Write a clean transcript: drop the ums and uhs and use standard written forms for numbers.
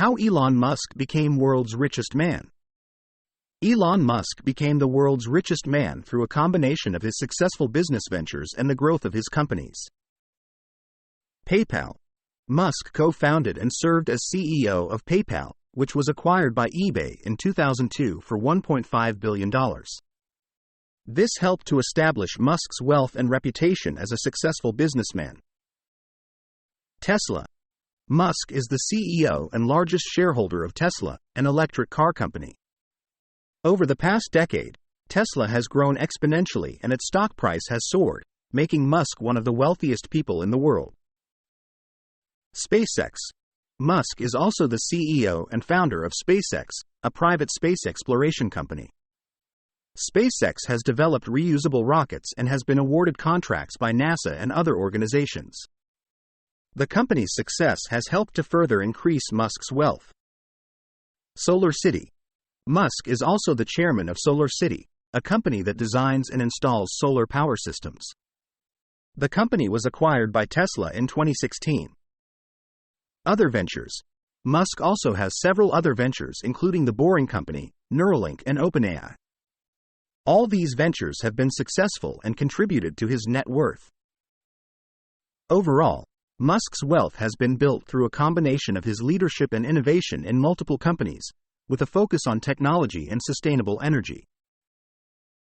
How Elon Musk became world's richest man. Elon Musk became the world's richest man through a combination of his successful business ventures and the growth of his companies. PayPal. Musk co-founded and served as CEO of PayPal, which was acquired by eBay in 2002 for $1.5 billion. This helped to establish Musk's wealth and reputation as a successful businessman. Tesla. Musk is the CEO and largest shareholder of Tesla, an electric car company. Over the past decade, Tesla has grown exponentially and its stock price has soared, making Musk one of the wealthiest people in the world. SpaceX. Musk is also the CEO and founder of SpaceX, a private space exploration company. SpaceX has developed reusable rockets and has been awarded contracts by NASA and other organizations. The company's success has helped to further increase Musk's wealth. Solar City. Musk is also the chairman of Solar City, a company that designs and installs solar power systems. The company was acquired by Tesla in 2016. Other ventures. Musk also has several other ventures including The Boring Company, Neuralink and OpenAI. All these ventures have been successful and contributed to his net worth. Overall, Musk's wealth has been built through a combination of his leadership and innovation in multiple companies, with a focus on technology and sustainable energy.